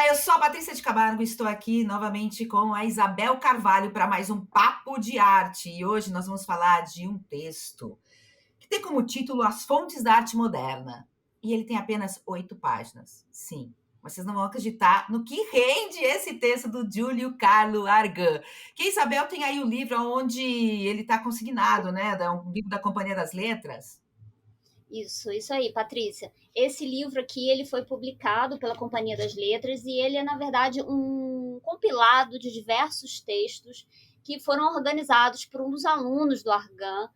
Eu sou a Patrícia de Camargo e estou aqui novamente com a Isabel Carvalho para mais um Papo de Arte. E hoje nós vamos falar de um texto que tem como título As Fontes da Arte Moderna. E ele tem apenas 8 páginas. Sim, vocês não vão acreditar no que rende esse texto do Júlio Carlo Argan. Que Isabel tem aí o livro onde ele está consignado, né? Um livro da Companhia das Letras. Isso aí, Patrícia. Esse livro aqui ele foi publicado pela Companhia das Letras e ele é, na verdade, um compilado de diversos textos que foram organizados por um dos alunos do Argan,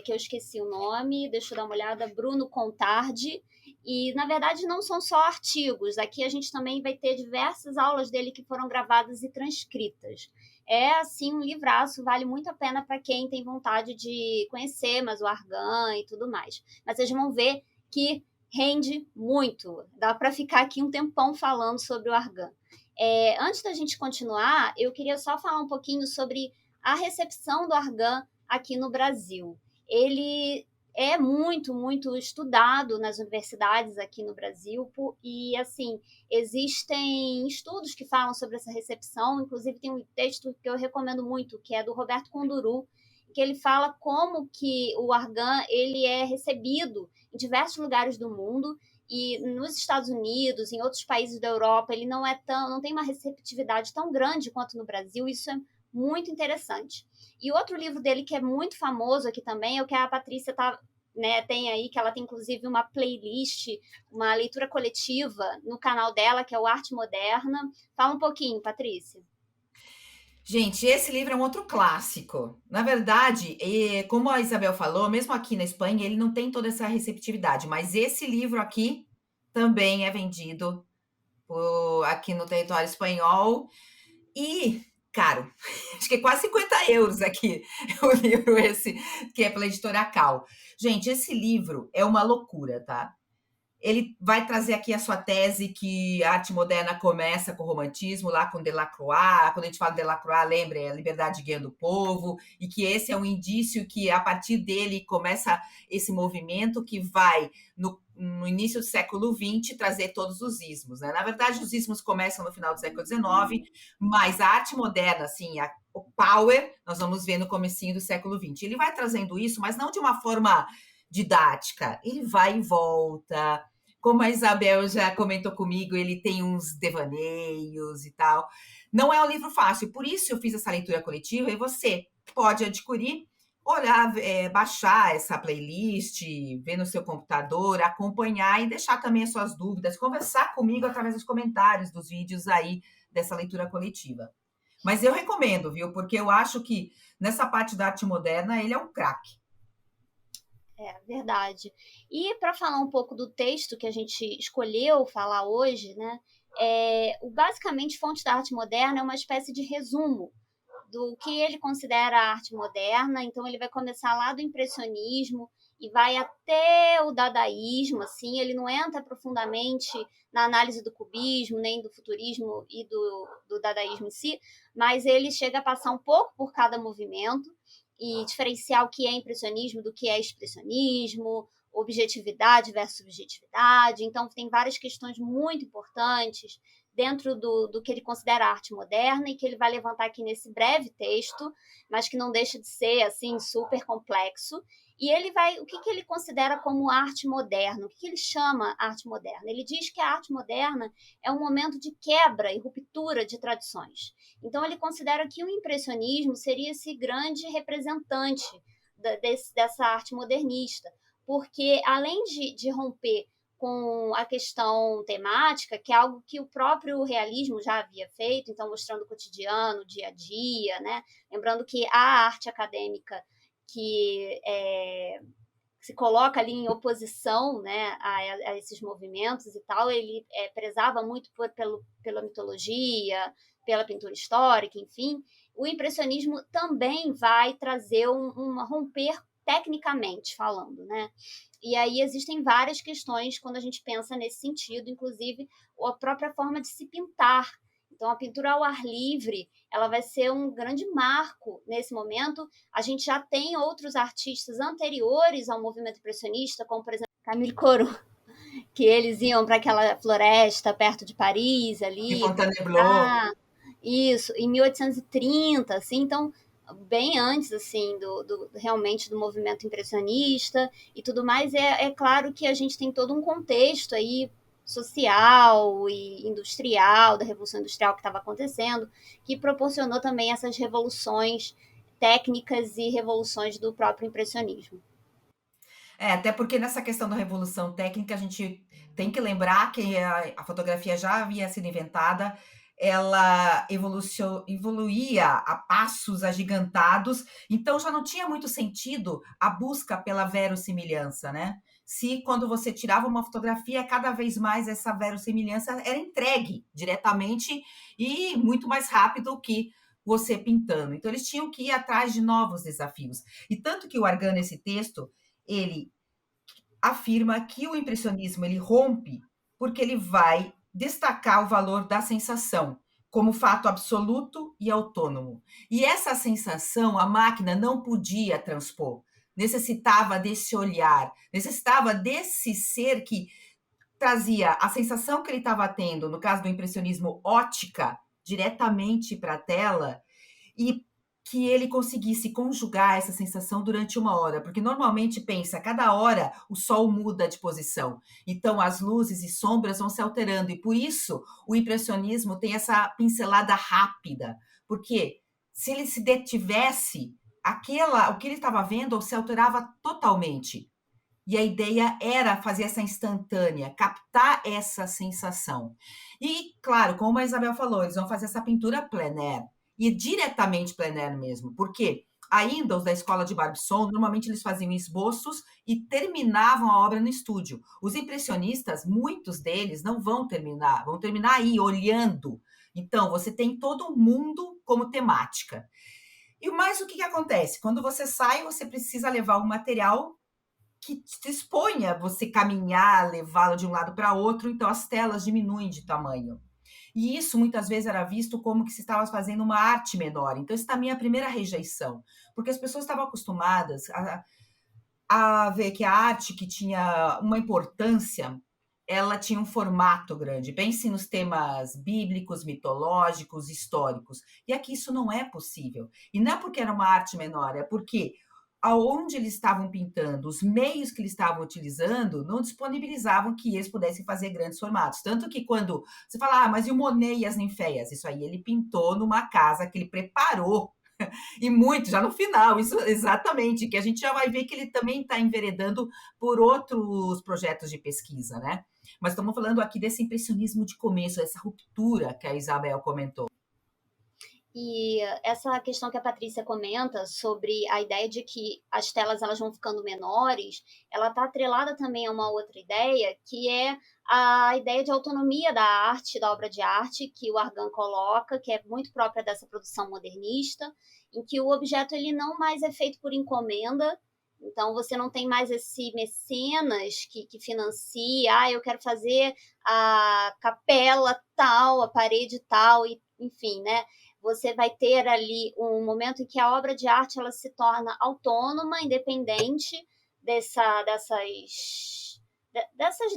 que eu esqueci o nome, deixa eu dar uma olhada, Bruno Contardi. E, na verdade, não são só artigos. Aqui a gente também vai ter diversas aulas dele que foram gravadas e transcritas. É, assim, um livraço, vale muito a pena para quem tem vontade de conhecer mais o Argan e tudo mais. Mas vocês vão ver que rende muito. Dá para ficar aqui um tempão falando sobre o Argan. Antes da gente continuar, eu queria só falar um pouquinho sobre a recepção do Argan aqui no Brasil. Ele é muito estudado nas universidades aqui no Brasil e, assim, existem estudos que falam sobre essa recepção, inclusive tem um texto que eu recomendo muito, que é do Roberto Conduru, que ele fala como que o Argan ele é recebido em diversos lugares do mundo e nos Estados Unidos, em outros países da Europa, ele não tem uma receptividade tão grande quanto no Brasil. Isso é muito interessante. E outro livro dele que é muito famoso aqui também é o que a Patrícia tem aí, que ela tem inclusive uma playlist, uma leitura coletiva no canal dela, que é o Arte Moderna. Fala um pouquinho, Patrícia. Gente, esse livro é um outro clássico. Na verdade, como a Isabel falou, mesmo aqui na Espanha, ele não tem toda essa receptividade, mas esse livro aqui também é vendido aqui no território espanhol e caro. Acho que é quase 50 euros aqui o livro esse, que é pela editora Cal. Gente, esse livro é uma loucura, tá? Ele vai trazer aqui a sua tese que a arte moderna começa com o romantismo, lá com Delacroix. Quando a gente fala de Delacroix, lembra, é a liberdade guiando o povo, e que esse é um indício que, a partir dele, começa esse movimento que vai, no início do século XX, trazer todos os ismos. Né? Na verdade, os ismos começam no final do século XIX, mas a arte moderna, assim, o power, nós vamos ver no comecinho do século XX. Ele vai trazendo isso, mas não de uma forma didática. Ele vai e volta. Como a Isabel já comentou comigo, ele tem uns devaneios e tal. Não é um livro fácil, por isso eu fiz essa leitura coletiva e você pode adquirir, olhar, baixar essa playlist, ver no seu computador, acompanhar e deixar também as suas dúvidas, conversar comigo através dos comentários dos vídeos aí dessa leitura coletiva. Mas eu recomendo, viu? Porque eu acho que nessa parte da arte moderna ele é um craque. É verdade. E para falar um pouco do texto que a gente escolheu falar hoje, né? Basicamente, Fontes da Arte Moderna é uma espécie de resumo do que ele considera a arte moderna. Então, ele vai começar lá do impressionismo e vai até o dadaísmo, assim. Ele não entra profundamente na análise do cubismo, nem do futurismo e do dadaísmo em si, mas ele chega a passar um pouco por cada movimento e diferenciar o que é impressionismo do que é expressionismo, objetividade versus subjetividade. Então, tem várias questões muito importantes dentro do que ele considera arte moderna e que ele vai levantar aqui nesse breve texto, mas que não deixa de ser assim super complexo. E ele vai, o que ele considera como arte moderna? O que ele chama arte moderna? Ele diz que a arte moderna é um momento de quebra e ruptura de tradições. Então ele considera que o impressionismo seria esse grande representante dessa arte modernista, porque além de romper com a questão temática, que é algo que o próprio realismo já havia feito, então mostrando o cotidiano, o dia a dia, né? Lembrando que a arte acadêmica que se coloca ali em oposição, né, a esses movimentos e tal, ele prezava muito pela mitologia, pela pintura histórica, enfim. O impressionismo também vai trazer um romper tecnicamente falando, né? E aí existem várias questões quando a gente pensa nesse sentido, inclusive a própria forma de se pintar. Então, a pintura ao ar livre, ela vai ser um grande marco nesse momento. A gente já tem outros artistas anteriores ao movimento impressionista, como, por exemplo, Camille Corot, que eles iam para aquela floresta perto de Paris De ali para Fontainebleau. pintar. Isso, em 1830, assim, então bem antes assim realmente do movimento impressionista e tudo mais. É claro que a gente tem todo um contexto aí social e industrial da revolução industrial que estava acontecendo, que proporcionou também essas revoluções técnicas e revoluções do próprio impressionismo. Até porque nessa questão da revolução técnica, a gente tem que lembrar que a fotografia já havia sido inventada, ela evoluía a passos agigantados, então já não tinha muito sentido a busca pela verossimilhança, né? Se quando você tirava uma fotografia, cada vez mais essa verossimilhança era entregue diretamente e muito mais rápido que você pintando. Então eles tinham que ir atrás de novos desafios. E tanto que o Argan, nesse texto, ele afirma que o impressionismo ele rompe porque ele vai destacar o valor da sensação como fato absoluto e autônomo. E essa sensação a máquina não podia transpor. Necessitava desse olhar, necessitava desse ser que trazia a sensação que ele estava tendo, no caso do impressionismo ótica, diretamente para a tela, e que ele conseguisse conjugar essa sensação durante uma hora, porque normalmente pensa, a cada hora o sol muda de posição, então as luzes e sombras vão se alterando, e por isso o impressionismo tem essa pincelada rápida, porque se ele se detivesse, o que ele estava vendo se alterava totalmente. E a ideia era fazer essa instantânea, captar essa sensação. E, claro, como a Isabel falou, eles vão fazer essa pintura plein air, e diretamente plein air mesmo, porque ainda os da escola de Barbizon, normalmente eles faziam esboços e terminavam a obra no estúdio. Os impressionistas, muitos deles não vão terminar aí, olhando. Então, você tem todo o mundo como temática. E mais o que acontece? Quando você sai, você precisa levar um material que te exponha a você caminhar, levá-lo de um lado para outro, então as telas diminuem de tamanho. E isso muitas vezes era visto como que se estava fazendo uma arte menor. Então, isso também é a primeira rejeição, porque as pessoas estavam acostumadas a ver que a arte que tinha uma importância, ela tinha um formato grande. Pense nos temas bíblicos, mitológicos, históricos. E aqui isso não é possível. E não é porque era uma arte menor, é porque aonde eles estavam pintando, os meios que eles estavam utilizando, não disponibilizavam que eles pudessem fazer grandes formatos. Tanto que quando você fala, mas e o Monet e as ninféias? Isso aí ele pintou numa casa que ele preparou e muito, já no final, isso exatamente, que a gente já vai ver que ele também está enveredando por outros projetos de pesquisa, né? Mas estamos falando aqui desse impressionismo de começo, essa ruptura que a Isabel comentou. E essa questão que a Patrícia comenta sobre a ideia de que as telas elas vão ficando menores, ela está atrelada também a uma outra ideia, que é a ideia de autonomia da arte, da obra de arte, que o Argan coloca, que é muito própria dessa produção modernista, em que o objeto ele não mais é feito por encomenda, então você não tem mais esse mecenas que financia, eu quero fazer a capela tal, a parede tal, e, enfim, né? Você vai ter ali um momento em que a obra de arte ela se torna autônoma, independente dessas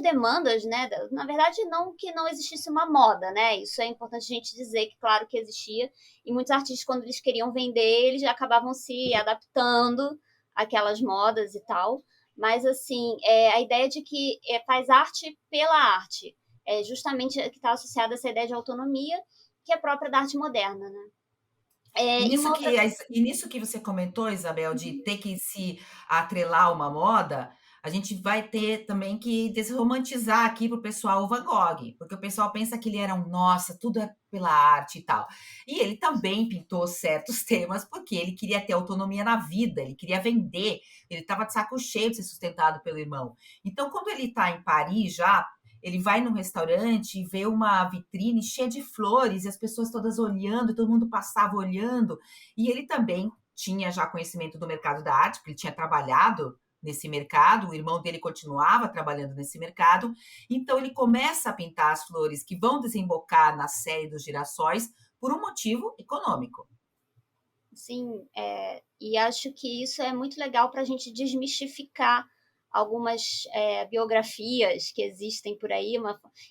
demandas, né? Na verdade, não que não existisse uma moda, né? Isso é importante a gente dizer que, claro, que existia. E muitos artistas, quando eles queriam vender, eles acabavam se adaptando àquelas modas e tal. Mas, assim, a ideia de que faz arte pela arte é justamente que está associada a essa ideia de autonomia que é própria da arte moderna, né? E E nisso uma outra. que você comentou, Isabel, de ter que se atrelar a uma moda, a gente vai ter também que desromantizar aqui para o pessoal o Van Gogh, porque o pessoal pensa que ele era um, nossa, tudo é pela arte e tal. E ele também pintou certos temas porque ele queria ter autonomia na vida, ele queria vender, ele estava de saco cheio de ser sustentado pelo irmão. Então, quando ele está em Paris já, ele vai num restaurante e vê uma vitrine cheia de flores e as pessoas todas olhando, todo mundo passava olhando. E ele também tinha já conhecimento do mercado da arte, porque ele tinha trabalhado nesse mercado, o irmão dele continuava trabalhando nesse mercado. Então ele começa a pintar as flores que vão desembocar na série dos girassóis por um motivo econômico. Sim, e acho que isso é muito legal para a gente desmistificar algumas biografias que existem por aí.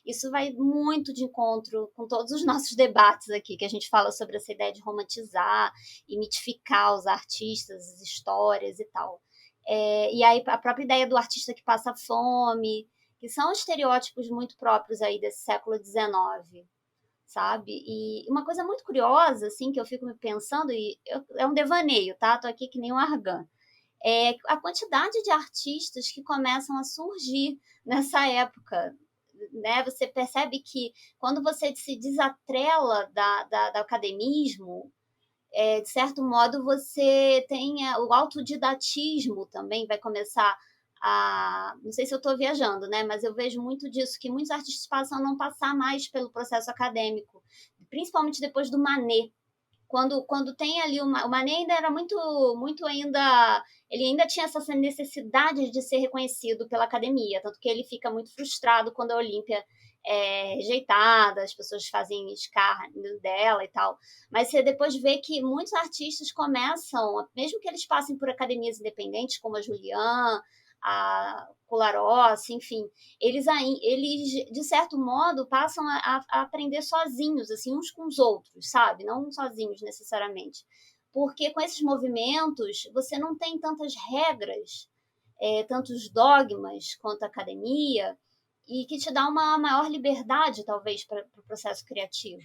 Isso vai muito de encontro com todos os nossos debates aqui, que a gente fala sobre essa ideia de romantizar e mitificar os artistas, as histórias e tal. E aí a própria ideia do artista que passa fome, que são estereótipos muito próprios aí desse século XIX, sabe? E uma coisa muito curiosa, assim, que eu fico me pensando, é um devaneio, tá? Tô aqui que nem um Argan. A quantidade de artistas que começam a surgir nessa época, né? Você percebe que quando você se desatrela do academismo, de certo modo você tem o autodidatismo também vai começar a... Não sei se eu estou viajando, né? Mas eu vejo muito disso, que muitos artistas passam a não passar mais pelo processo acadêmico, principalmente depois do Manet, quando tem ali o Manet ainda era muito ainda, ele ainda tinha essa necessidade de ser reconhecido pela academia, tanto que ele fica muito frustrado quando a Olímpia é rejeitada, as pessoas fazem escárnio dela e tal. Mas você depois vê que muitos artistas começam, mesmo que eles passem por academias independentes, como a Julian, a Colarossi, enfim, eles de certo modo passam a aprender sozinhos, assim, uns com os outros, sabe? Não sozinhos necessariamente, porque com esses movimentos você não tem tantas regras, tantos dogmas quanto a academia, e que te dá uma maior liberdade, talvez, para o processo criativo.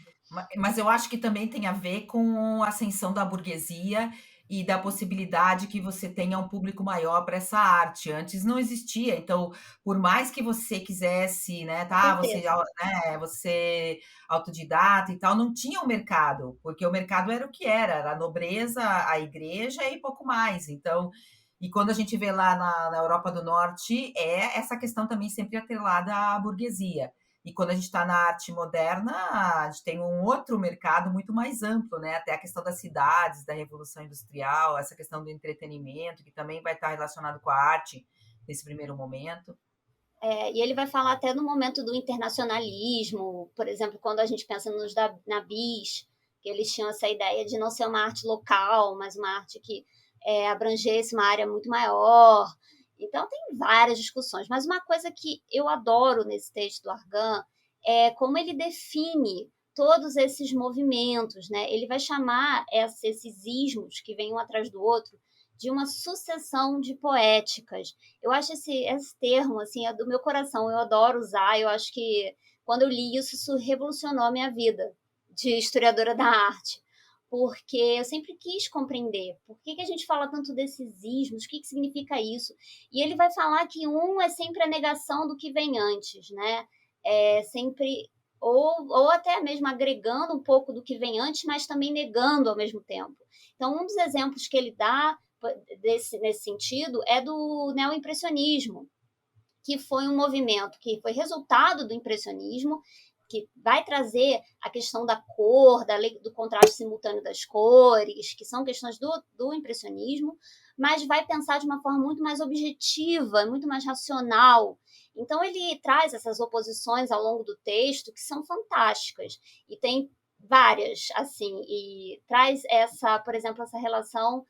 Mas eu acho que também tem a ver com a ascensão da burguesia e da possibilidade que você tenha um público maior para essa arte. Antes não existia, então, por mais que você quisesse, né, Com tá, certeza. você autodidata e tal, não tinha um mercado, porque o mercado era o que era a nobreza, a igreja e pouco mais. Então, e quando a gente vê lá na Europa do Norte, é essa questão também sempre atrelada à burguesia. E quando a gente está na arte moderna, a gente tem um outro mercado muito mais amplo, né? Até a questão das cidades, da revolução industrial, essa questão do entretenimento, que também vai estar relacionado com a arte nesse primeiro momento. E ele vai falar até no momento do internacionalismo, por exemplo, quando a gente pensa nos nabis, que eles tinham essa ideia de não ser uma arte local, mas uma arte que abrangesse uma área muito maior. Então, tem várias discussões. Mas uma coisa que eu adoro nesse texto do Argan é como ele define todos esses movimentos, né? Ele vai chamar esses ismos que vêm um atrás do outro de uma sucessão de poéticas. Eu acho esse termo, assim, é do meu coração, eu adoro usar, eu acho que quando eu li isso, isso revolucionou a minha vida de historiadora da arte, porque eu sempre quis compreender por que a gente fala tanto desses ismos, o que significa isso, e ele vai falar que um é sempre a negação do que vem antes, né? É sempre... ou até mesmo agregando um pouco do que vem antes, mas também negando ao mesmo tempo. Então, um dos exemplos que ele dá nesse sentido é do neoimpressionismo, que foi um movimento que foi resultado do impressionismo, que vai trazer a questão da cor, do contraste simultâneo das cores, que são questões do impressionismo, mas vai pensar de uma forma muito mais objetiva, muito mais racional. Então ele traz essas oposições ao longo do texto que são fantásticas, e tem várias, assim, e traz por exemplo, essa relação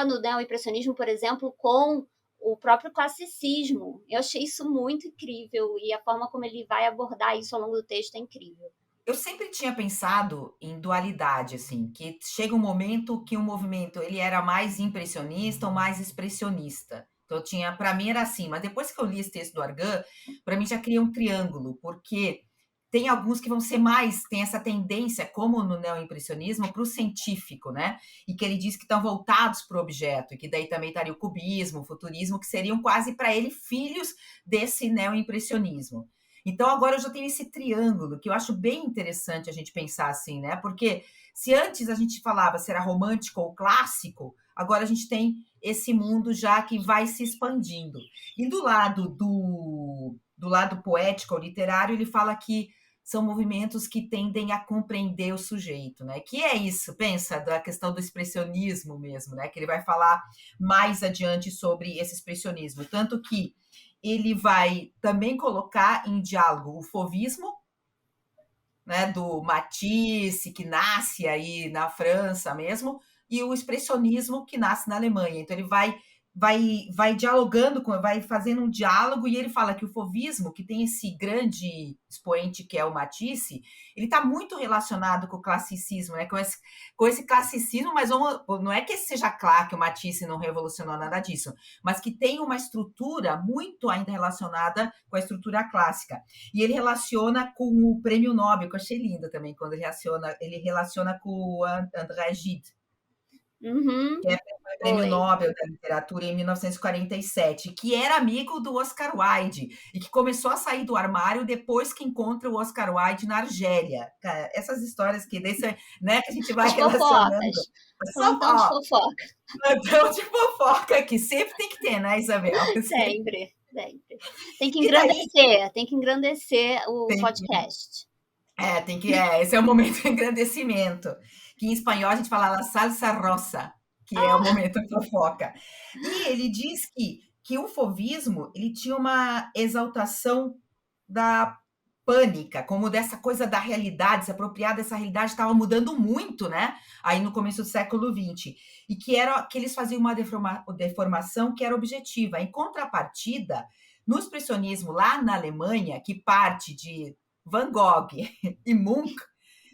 no neoimpressionismo, por exemplo, com o próprio classicismo. Eu achei isso muito incrível, e a forma como ele vai abordar isso ao longo do texto é incrível. Eu sempre tinha pensado em dualidade, assim, que chega um momento que o movimento ele era mais impressionista ou mais expressionista. Então tinha, para mim era assim, mas depois que eu li esse texto do Argan, para mim já cria um triângulo, porque tem alguns que vão ser mais, tem essa tendência, como no neoimpressionismo, para o científico, né? E que ele diz que estão voltados para o objeto, e que daí também estaria o cubismo, o futurismo, que seriam quase para ele filhos desse neoimpressionismo. Então agora eu já tenho esse triângulo, que eu acho bem interessante a gente pensar assim, né? Porque se antes a gente falava se era romântico ou clássico, agora a gente tem esse mundo já que vai se expandindo. E do lado poético ou literário, ele fala que são movimentos que tendem a compreender o sujeito, né? Que é isso, pensa, da questão do expressionismo mesmo, né? Que ele vai falar mais adiante sobre esse expressionismo. Tanto que ele vai também colocar em diálogo o fauvismo, né, do Matisse, que nasce aí na França mesmo, e o expressionismo, que nasce na Alemanha. Então, ele vai vai dialogando, vai fazendo um diálogo, e ele fala que o fauvismo, que tem esse grande expoente que é o Matisse, ele está muito relacionado com o classicismo, né? Com esse classicismo, mas não é que seja claro que o Matisse não revolucionou nada disso, mas que tem uma estrutura muito ainda relacionada com a estrutura clássica. E ele relaciona com o Prêmio Nobel, que eu achei lindo também, quando ele relaciona com o André Gide, Uhum. que é Prêmio Nobel da Literatura em 1947, que era amigo do Oscar Wilde e que começou a sair do armário depois que encontra o Oscar Wilde na Argélia. Cara, essas histórias que, né, que a gente vai As relacionando. fofocas. Plantão de fofoca. Plantão de fofoca aqui, sempre tem que ter, né, Isabel? Sempre, sempre. Tem que engrandecer o podcast. Esse é o momento de engrandecimento, que em espanhol a gente fala la salsa rosa, que é o momento fofoca. E ele diz que o fauvismo, ele tinha uma exaltação da pânica, como dessa coisa da realidade, se apropriar dessa realidade estava mudando muito, né? Aí no começo do século XX. E que eles faziam uma deformação que era objetiva. Em contrapartida, no expressionismo lá na Alemanha, que parte de Van Gogh e Munch,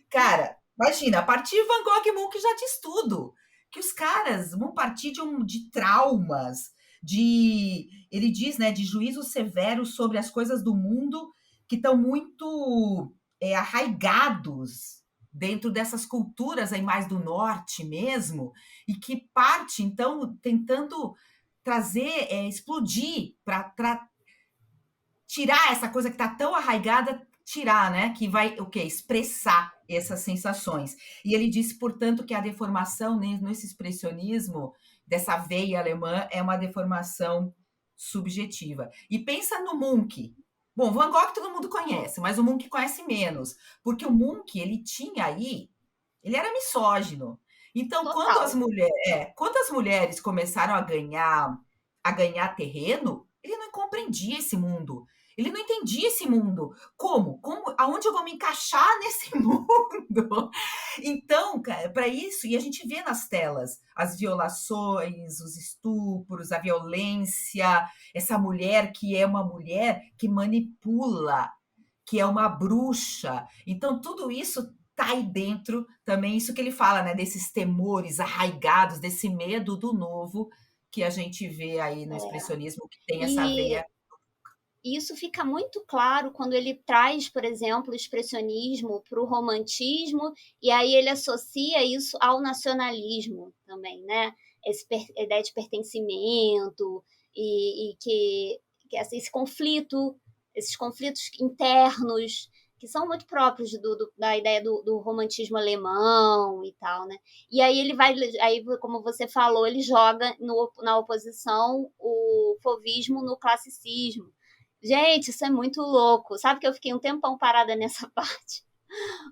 cara, imagina, a partir de Van Gogh e Munch já diz tudo. Que os caras vão partir de traumas, ele diz, né, de juízos severos sobre as coisas do mundo que estão muito arraigados dentro dessas culturas aí mais do norte mesmo, e que parte, então, tentando trazer, explodir, para tirar essa coisa que está tão arraigada, tirar, né? Que vai o quê? Expressar essas sensações. E ele disse, portanto, que a deformação nesse expressionismo dessa veia alemã é uma deformação subjetiva. E pensa no Munch. Bom, Van Gogh todo mundo conhece, mas o Munch conhece menos, porque o Munch, ele era misógino. Então, quando as mulheres começaram a ganhar terreno, ele não compreendia esse mundo. Ele não entendia esse mundo. Como? Aonde eu vou me encaixar nesse mundo? Então, para isso, e a gente vê nas telas as violações, os estupros, a violência, essa mulher que é uma mulher que manipula, que é uma bruxa. Então, tudo isso está aí dentro também, isso que ele fala, né, desses temores arraigados, desse medo do novo que a gente vê aí no expressionismo, que tem essa veia. E isso fica muito claro quando ele traz, por exemplo, o expressionismo para o romantismo, e aí ele associa isso ao nacionalismo também, né? A ideia de pertencimento e que esse conflito, esses conflitos internos, que são muito próprios da ideia do romantismo alemão e tal, né? E aí aí como você falou, ele joga na oposição o fauvismo no classicismo. Gente, isso é muito louco. Sabe que eu fiquei um tempão parada nessa parte?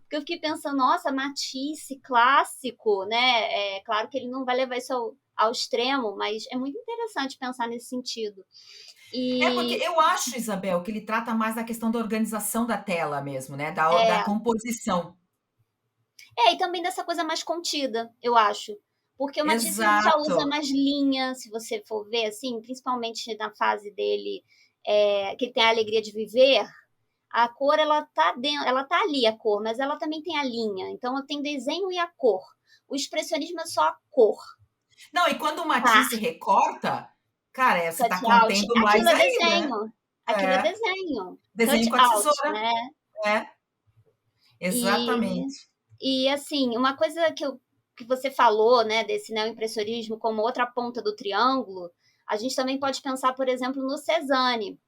Porque eu fiquei pensando, nossa, Matisse, clássico, né? É claro que ele não vai levar isso ao extremo, mas é muito interessante pensar nesse sentido. Porque eu acho, Isabel, que ele trata mais da questão da organização da tela mesmo, né? Da composição. E também dessa coisa mais contida, eu acho. Porque o Matisse ele já usa mais linha, se você for ver, assim, principalmente na fase dele, que ele tem a alegria de viver, a cor, ela tá ali, a cor, mas ela também tem a linha. Então, tem desenho e a cor. O expressionismo é só a cor. Não, e quando o Matisse recorta, cara, você tá Cut-out. contendo mais Aquilo é ainda. desenho. Aquilo é desenho. Desenho com a Cut-out, tesoura. né? Exatamente. E assim, uma coisa que você falou, né, desse neoimpressionismo como outra ponta do triângulo, a gente também pode pensar, por exemplo, no Cézanne,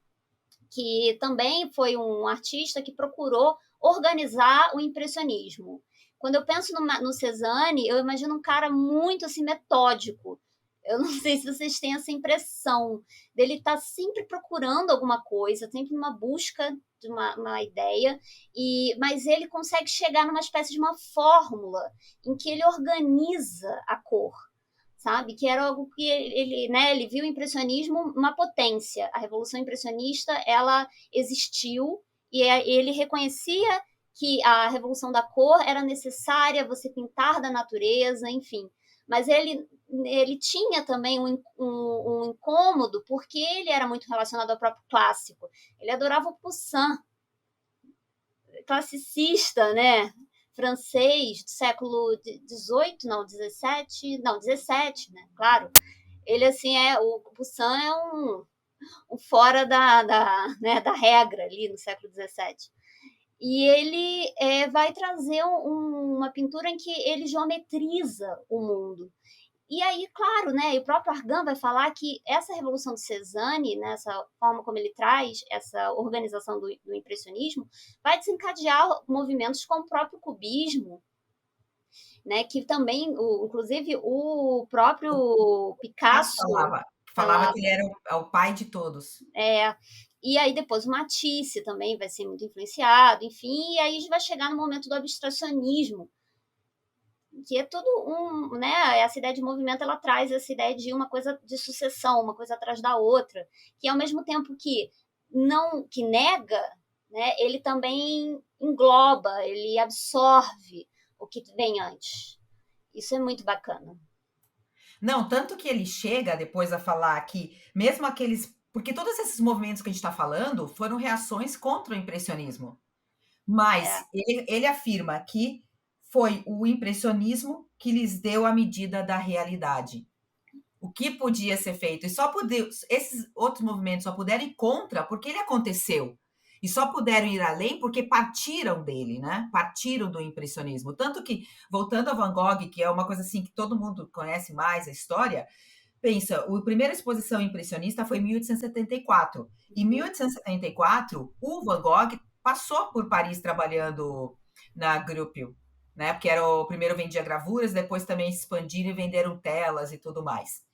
que também foi um artista que procurou organizar o impressionismo. Quando eu penso no Cézanne, eu imagino um cara muito assim metódico. Eu não sei se vocês têm essa impressão dele estar sempre procurando alguma coisa, sempre numa busca de uma ideia, mas ele consegue chegar numa espécie de uma fórmula em que ele organiza a cor, sabe? Que era algo que ele viu o impressionismo uma potência. A Revolução Impressionista, ela existiu e ele reconhecia que a revolução da cor era necessária, você pintar da natureza, enfim. mas ele tinha também um incômodo, porque ele era muito relacionado ao próprio clássico. Ele adorava o Poussin, classicista, né? Francês do século XVIII, não, XVII, não, XVII, né? Claro. Ele, assim, o Poussin é um fora né, da regra ali no século XVII. E ele vai trazer uma pintura em que ele geometriza o mundo. E aí, claro, né, e o próprio Argan vai falar que essa revolução de Cézanne, né, essa forma como ele traz essa organização do impressionismo, vai desencadear movimentos como o próprio cubismo, né, que também, inclusive, o próprio Picasso Picasso falava que ele era o pai de todos. E aí depois o Matisse também vai ser muito influenciado, enfim, e aí vai chegar no momento do abstracionismo, que é tudo né, essa ideia de movimento, ela traz essa ideia de uma coisa de sucessão, uma coisa atrás da outra, que ao mesmo tempo que nega, né, ele também engloba, ele absorve o que vem antes. Isso é muito bacana. Não, tanto que ele chega depois a falar que mesmo aqueles... Porque todos esses movimentos que a gente está falando foram reações contra o impressionismo. Mas ele afirma que foi o impressionismo que lhes deu a medida da realidade. O que podia ser feito. E esses outros movimentos só puderam ir contra porque ele aconteceu. E só puderam ir além porque partiram dele, né? Partiram do impressionismo. Tanto que, voltando a Van Gogh, que é uma coisa assim que todo mundo conhece mais a história, pensa, a primeira exposição impressionista foi em 1874. Em 1874, o Van Gogh passou por Paris trabalhando na Grupio, né? Porque era o primeiro vendia gravuras, depois também se expandiram e venderam telas e tudo mais.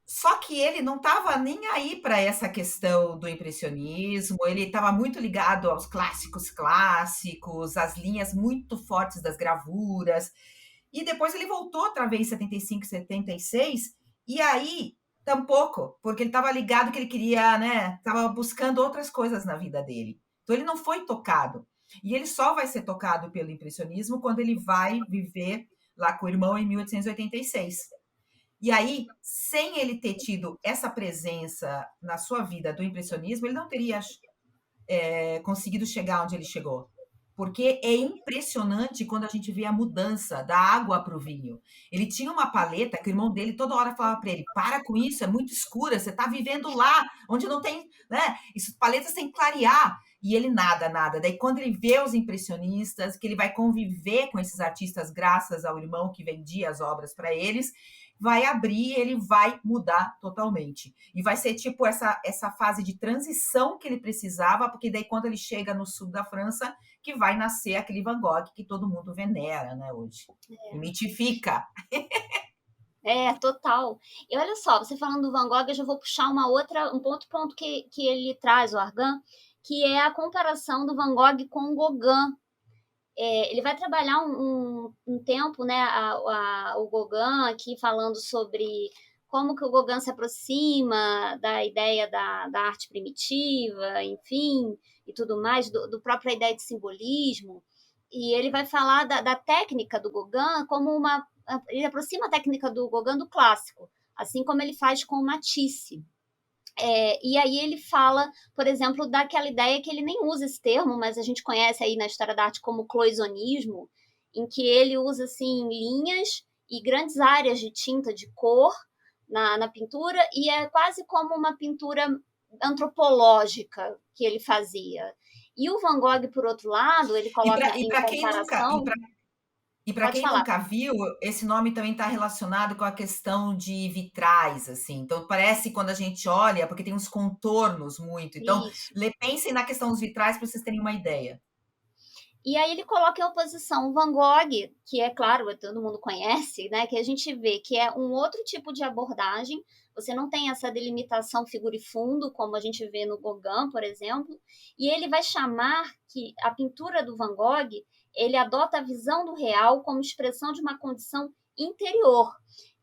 Só que ele não estava nem aí para essa questão do impressionismo, ele estava muito ligado aos clássicos, às linhas muito fortes das gravuras. E depois ele voltou outra vez em 75, 76, e aí tampouco, porque ele estava ligado que ele queria, né? Estava buscando outras coisas na vida dele. Então ele não foi tocado. E ele só vai ser tocado pelo impressionismo quando ele vai viver lá com o irmão em 1886. E aí, sem ele ter tido essa presença na sua vida do impressionismo, ele não teria conseguido chegar onde ele chegou. Porque é impressionante quando a gente vê a mudança da água para o vinho. Ele tinha uma paleta que o irmão dele toda hora falava para ele: para com isso, é muito escura, você está vivendo lá, onde não tem, né? Isso, paletas tem que clarear. E ele nada. Daí, quando ele vê os impressionistas, que ele vai conviver com esses artistas graças ao irmão que vendia as obras para eles, vai abrir, ele vai mudar totalmente. E vai ser tipo essa fase de transição que ele precisava, porque daí quando ele chega no sul da França, que vai nascer aquele Van Gogh que todo mundo venera, né, hoje. E mitifica. Total. E olha só, você falando do Van Gogh, eu já vou puxar um outro ponto que ele traz, o Argan, que é a comparação do Van Gogh com o Gauguin. Ele vai trabalhar um tempo, né, o Gauguin aqui falando sobre como que o Gauguin se aproxima da ideia da arte primitiva, enfim, e tudo mais, do própria ideia de simbolismo. E ele vai falar da técnica do Gauguin como ele aproxima a técnica do Gauguin do clássico, assim como ele faz com o Matisse. E aí ele fala, por exemplo, daquela ideia que ele nem usa esse termo, mas a gente conhece aí na história da arte como cloisonnismo, em que ele usa assim linhas e grandes áreas de tinta de cor na pintura, e é quase como uma pintura antropológica que ele fazia. E o Van Gogh, por outro lado, ele coloca em comparação... E para quem nunca viu, esse nome também está relacionado com a questão de vitrais, assim. Então, parece quando a gente olha, porque tem uns contornos muito. Então, pensem na questão dos vitrais para vocês terem uma ideia. E aí ele coloca em oposição o Van Gogh, que é claro, todo mundo conhece, né? Que a gente vê que é um outro tipo de abordagem. Você não tem essa delimitação figura e fundo, como a gente vê no Gauguin, por exemplo. E ele vai chamar que a pintura do Van Gogh, ele adota a visão do real como expressão de uma condição interior.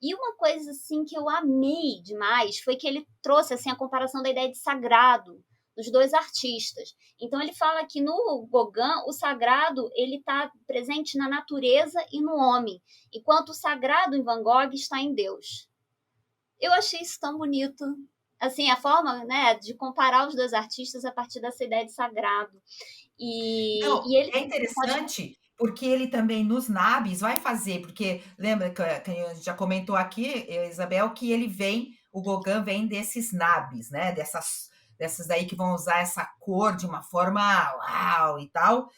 E uma coisa assim que eu amei demais foi que ele trouxe assim a comparação da ideia de sagrado dos dois artistas. Então ele fala que no Gauguin o sagrado ele está presente na natureza e no homem, enquanto o sagrado em Van Gogh está em Deus. Eu achei isso tão bonito. Assim, a forma, né, de comparar os dois artistas a partir dessa ideia de sagrado. Não, E ele é pode falar. interessante, porque ele também nos nabis vai fazer, porque lembra que a gente já comentou aqui, Isabel, que ele vem, o Gauguin vem desses nabis, né? Dessas aí que vão usar essa cor de uma forma uau e tal.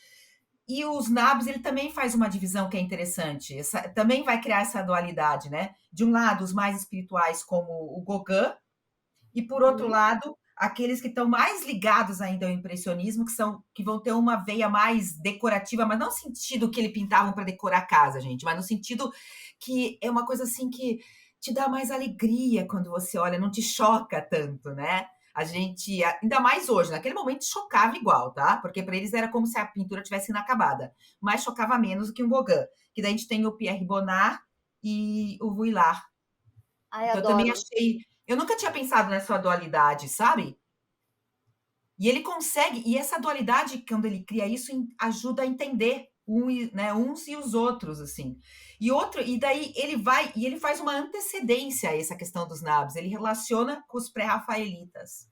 E os nabis, ele também faz uma divisão que é interessante. Também vai criar essa dualidade, né? De um lado, os mais espirituais, como o Gauguin, e por outro Uhum. lado, aqueles que estão mais ligados ainda ao impressionismo, que vão ter uma veia mais decorativa, mas não no sentido que ele pintavam para decorar a casa, gente, mas no sentido que é uma coisa assim que te dá mais alegria quando você olha, não te choca tanto, né? A gente, ainda mais hoje, naquele momento chocava igual, tá? Porque para eles era como se a pintura tivesse inacabada, mas chocava menos do que um Gauguin. Que daí a gente tem o Pierre Bonnard e o Vuillard. Ai, Então eu também adoro. achei, eu nunca tinha pensado nessa dualidade, sabe? E ele consegue, e essa dualidade, quando ele cria isso, ajuda a entender né, uns e os outros, assim. E daí ele vai, e ele faz uma antecedência a essa questão dos nabos, ele relaciona com os pré-rafaelitas.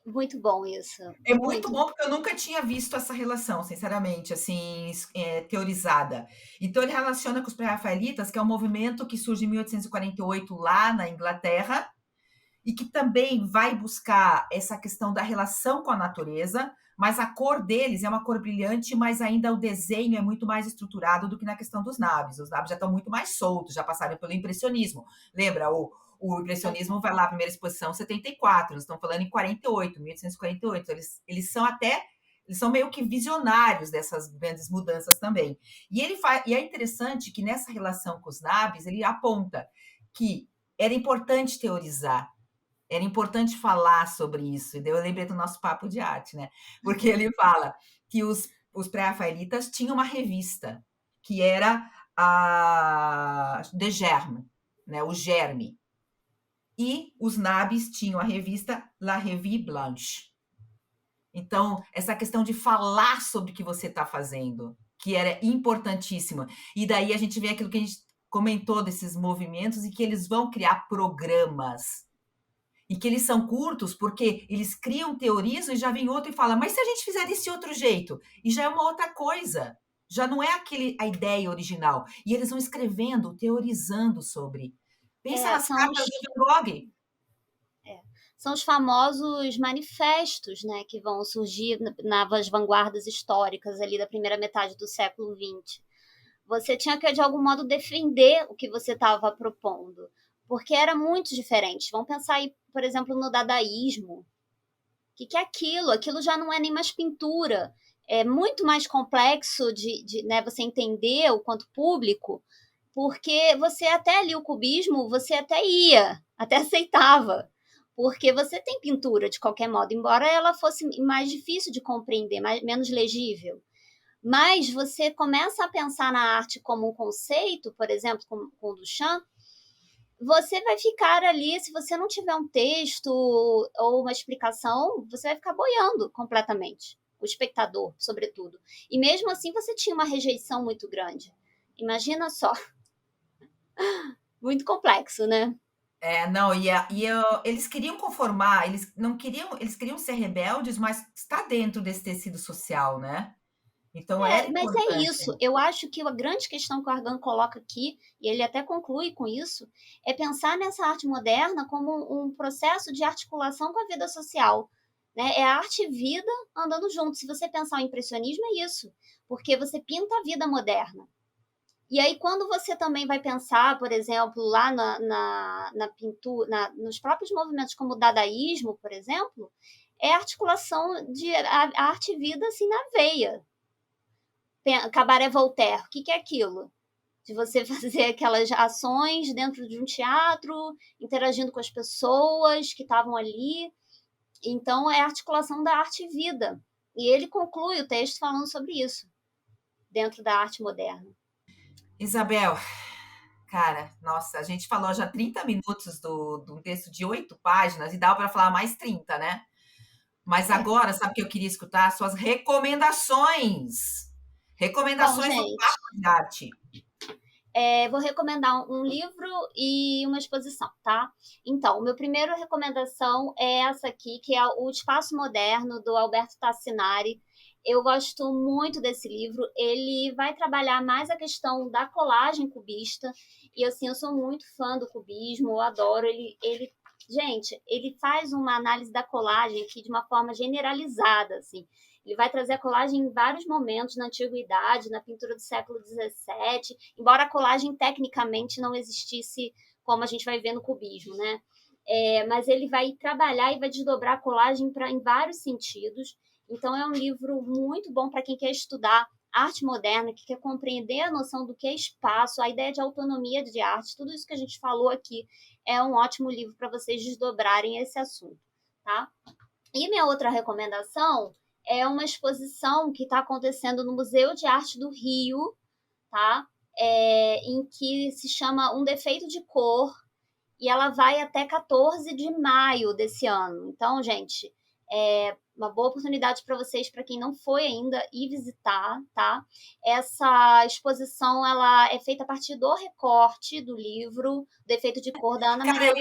Muito bom isso. É muito Muito. bom, porque eu nunca tinha visto essa relação, sinceramente, assim, teorizada. Então, ele relaciona com os pré-rafaelitas, que é um movimento que surge em 1848 lá na Inglaterra, e que também vai buscar essa questão da relação com a natureza, mas a cor deles é uma cor brilhante, mas ainda o desenho é muito mais estruturado do que na questão dos nabis. Os nabis já estão muito mais soltos, já passaram pelo impressionismo. Lembra, o impressionismo vai lá, a primeira exposição, 74, nós estamos falando em 48, 1848. Eles são até eles são meio que visionários dessas grandes mudanças também. E é interessante que nessa relação com os nabis, ele aponta que era importante teorizar, era importante falar sobre isso. E daí eu lembrei do nosso papo de arte, né? Porque ele fala que os pré-rafaelitas tinham uma revista, que era a De Germe, né? O Germe. E os nabis tinham a revista La Revue Blanche. Então, essa questão de falar sobre o que você está fazendo, que era importantíssima. E daí a gente vê aquilo que a gente comentou desses movimentos e que eles vão criar programas e que eles são curtos porque eles criam, teorizam e já vem outro e fala, mas se a gente fizer desse outro jeito? E já é uma outra coisa, já não é a ideia original. E eles vão escrevendo, teorizando sobre. Pensa É, nas são cartas os, do Van Gogh. é, são os famosos manifestos, né, que vão surgir nas vanguardas históricas ali da primeira metade do século XX. Você tinha que, de algum modo, defender o que você estava propondo, porque era muito diferente. Vamos pensar aí, por exemplo, no dadaísmo. O que é aquilo? Aquilo já não é nem mais pintura. É muito mais complexo né, você entender o quanto público, porque você até ali o cubismo, você até ia, até aceitava, porque você tem pintura de qualquer modo, embora ela fosse mais difícil de compreender, menos legível. Mas você começa a pensar na arte como um conceito, por exemplo, com o Duchamp, você vai ficar ali, se você não tiver um texto ou uma explicação, você vai ficar boiando completamente, o espectador, sobretudo. E mesmo assim você tinha uma rejeição muito grande. Imagina só, muito complexo, né? Não, eles queriam conformar, eles não queriam, eles queriam ser rebeldes, mas está dentro desse tecido social, né? Então era Mas é importante. isso. Eu acho que a grande questão que o Argan coloca aqui, e ele até conclui com isso, é pensar nessa arte moderna como um processo de articulação com a vida social. Né? É a arte e vida andando junto. Se você pensar o impressionismo, é isso. Porque você pinta a vida moderna. E aí, quando você também vai pensar, por exemplo, lá na pintura, nos próprios movimentos como o dadaísmo, por exemplo, é a articulação de a arte e vida assim na veia. Cabaré Voltaire, o que é aquilo? De você fazer aquelas ações dentro de um teatro, interagindo com as pessoas que estavam ali. Então, é a articulação da arte e vida. E ele conclui o texto falando sobre isso, dentro da arte moderna. Isabel, cara, nossa, a gente falou já 30 minutos de um texto de 8 páginas e dá para falar mais 30, né? Mas agora, sabe o que eu queria escutar? Suas recomendações. Bom, Recomendações do gente, Papo de Arte. vou recomendar um livro e uma exposição, tá? Então, o meu primeiro recomendação é essa aqui, que é o Espaço Moderno, do Alberto Tassinari. Eu gosto muito desse livro. Ele vai trabalhar mais a questão da colagem cubista. E assim, eu sou muito fã do cubismo, eu adoro. Gente, ele faz uma análise da colagem aqui de uma forma generalizada, assim. Ele vai trazer a colagem em vários momentos, na antiguidade, na pintura do século XVII, embora a colagem tecnicamente não existisse como a gente vai ver no cubismo, né? Mas ele vai trabalhar e vai desdobrar a colagem em vários sentidos. Então é um livro muito bom para quem quer estudar arte moderna, que quer compreender a noção do que é espaço, a ideia de autonomia de arte, tudo isso que a gente falou aqui é um ótimo livro para vocês desdobrarem esse assunto, tá? E minha outra recomendação é uma exposição que está acontecendo no Museu de Arte do Rio, tá? Em que se chama Um Defeito de Cor, e ela vai até 14 de maio desse ano. Então, gente, é uma boa oportunidade para vocês, para quem não foi ainda, ir visitar, tá? Essa exposição, ela é feita a partir do recorte do livro Defeito de Cor, da Ana Cara, Maria eu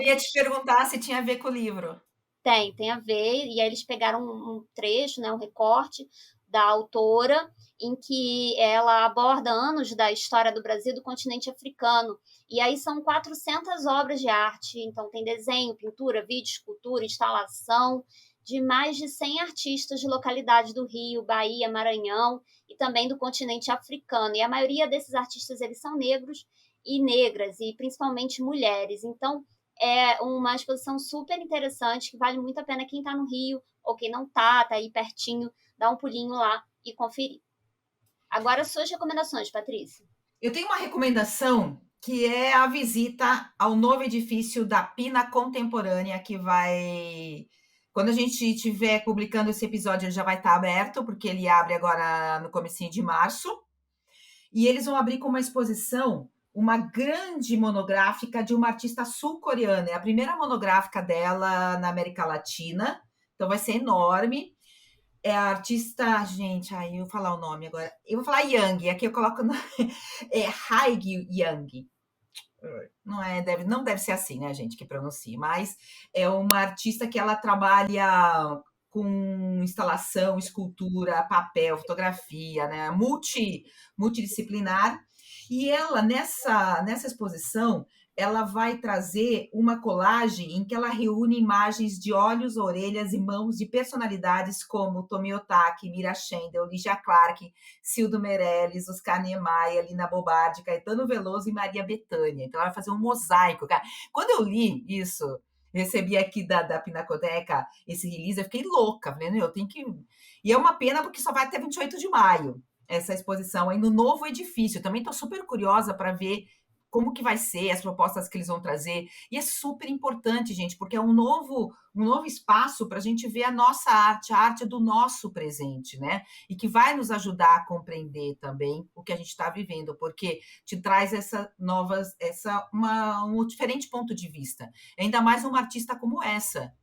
ia te Gonçalves. perguntar se tinha a ver com o livro. Tem a ver, e aí eles pegaram um trecho, né, um recorte da autora, em que ela aborda anos da história do Brasil e do continente africano. E aí são 400 obras de arte, então tem desenho, pintura, vídeo, escultura, instalação, de mais de 100 artistas de localidades do Rio, Bahia, Maranhão e também do continente africano. E a maioria desses artistas, eles são negros e negras, e principalmente mulheres. Então, é uma exposição super interessante, que vale muito a pena quem está no Rio, ou quem não tá aí pertinho, dar um pulinho lá e conferir. Agora, suas recomendações, Patrícia. Eu tenho uma recomendação que é a visita ao novo edifício da Pina Contemporânea, que vai. Quando a gente estiver publicando esse episódio, ele já vai estar aberto, porque ele abre agora no comecinho de março. E eles vão abrir com uma exposição, uma grande monográfica de uma artista sul-coreana. É a primeira monográfica dela na América Latina, então vai ser enorme. É a artista, gente, aí eu vou falar o nome agora. Eu vou falar Yang, aqui eu coloco é Haig Yang. Não deve ser assim, né, gente, que pronuncia, mas é uma artista que ela trabalha com instalação, escultura, papel, fotografia, né, multidisciplinar. E ela, nessa exposição, ela vai trazer uma colagem em que ela reúne imagens de olhos, orelhas e mãos de personalidades como Tomi Otaki, Mira Schendel, Ligia Clark, Cildo Meirelles, Oscar Niemeyer, Lina Bobardi, Caetano Veloso e Maria Bethânia. Então, ela vai fazer um mosaico, cara. Quando eu li isso, recebi aqui da Pinacoteca esse release, eu fiquei louca, falei, eu tenho que... E é uma pena porque só vai até 28 de maio essa exposição aí no novo edifício. Também estou super curiosa para ver como que vai ser, as propostas que eles vão trazer. E é super importante, gente, porque é um novo espaço para a gente ver a nossa arte, a arte do nosso presente, né? E que vai nos ajudar a compreender também o que a gente está vivendo, porque te traz um diferente ponto de vista. Ainda mais uma artista como essa,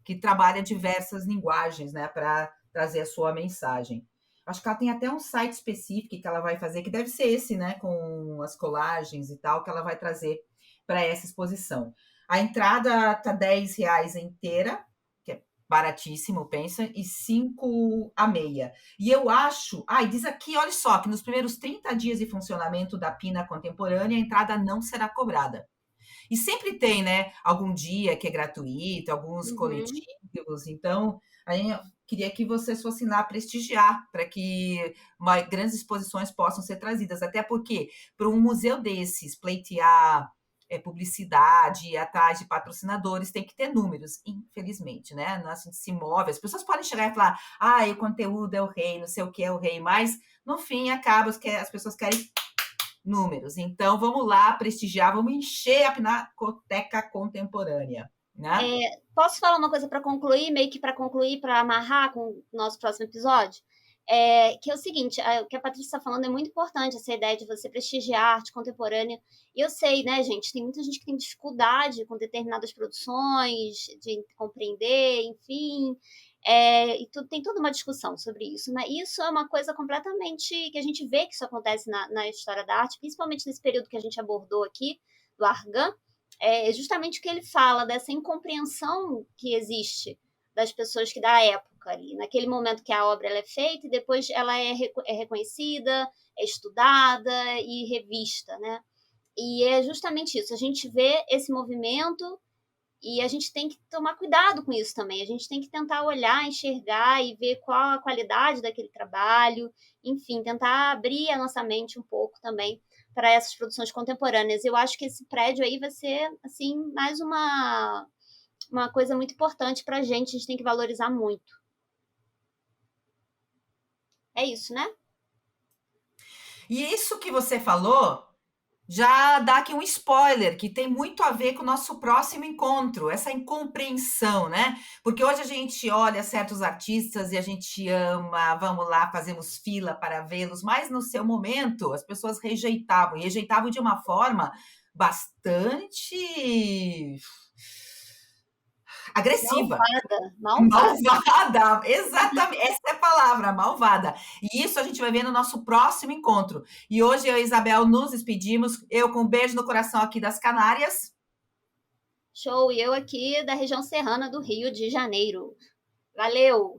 que trabalha diversas linguagens, né, para trazer a sua mensagem. Acho que ela tem até um site específico que ela vai fazer, que deve ser esse, né, com as colagens e tal, que ela vai trazer para essa exposição. A entrada tá R$ 10 inteira, que é baratíssimo, pensa, e 5 a meia. E eu acho, e diz aqui, olha só, que nos primeiros 30 dias de funcionamento da Pina Contemporânea, a entrada não será cobrada. E sempre tem, né, algum dia que é gratuito, alguns Uhum. coletivos. Então, aí eu queria que vocês fossem lá prestigiar, para que grandes exposições possam ser trazidas. Até porque, para um museu desses, pleitear publicidade, ir atrás de patrocinadores, tem que ter números, infelizmente, né? A gente se move, as pessoas podem chegar e falar, o conteúdo é o rei, não sei o que é o rei, mas no fim acaba que as pessoas querem números. Então, vamos lá prestigiar, vamos encher a Pinacoteca Contemporânea, né? Posso falar uma coisa para concluir, meio que para concluir, para amarrar com o nosso próximo episódio? Que é o seguinte, o que a Patrícia está falando é muito importante, essa ideia de você prestigiar a arte contemporânea. E eu sei, né, gente, tem muita gente que tem dificuldade com determinadas produções, de compreender, enfim. E tem toda uma discussão sobre isso, né? Isso é uma coisa completamente que a gente vê que isso acontece na história da arte, principalmente nesse período que a gente abordou aqui, do Argan, é justamente o que ele fala dessa incompreensão que existe das pessoas que da época ali, naquele momento que a obra ela é feita e depois ela é reconhecida, é estudada e revista, né? E é justamente isso, a gente vê esse movimento e a gente tem que tomar cuidado com isso também. A gente tem que tentar olhar, enxergar e ver qual a qualidade daquele trabalho, enfim, tentar abrir a nossa mente um pouco também para essas produções contemporâneas. Eu acho que esse prédio aí vai ser, assim, mais uma coisa muito importante para a gente tem que valorizar muito. É isso, né? E isso que você falou já dá aqui um spoiler, que tem muito a ver com o nosso próximo encontro, essa incompreensão, né? Porque hoje a gente olha certos artistas e a gente ama, vamos lá, fazemos fila para vê-los, mas no seu momento as pessoas rejeitavam, e rejeitavam de uma forma bastante agressiva. Malvada, malvada. Malvada, exatamente, essa é a palavra, malvada. E isso a gente vai ver no nosso próximo encontro. E hoje eu e a Isabel nos despedimos, eu com um beijo no coração aqui das Canárias. Show! E eu aqui da região serrana do Rio de Janeiro. Valeu!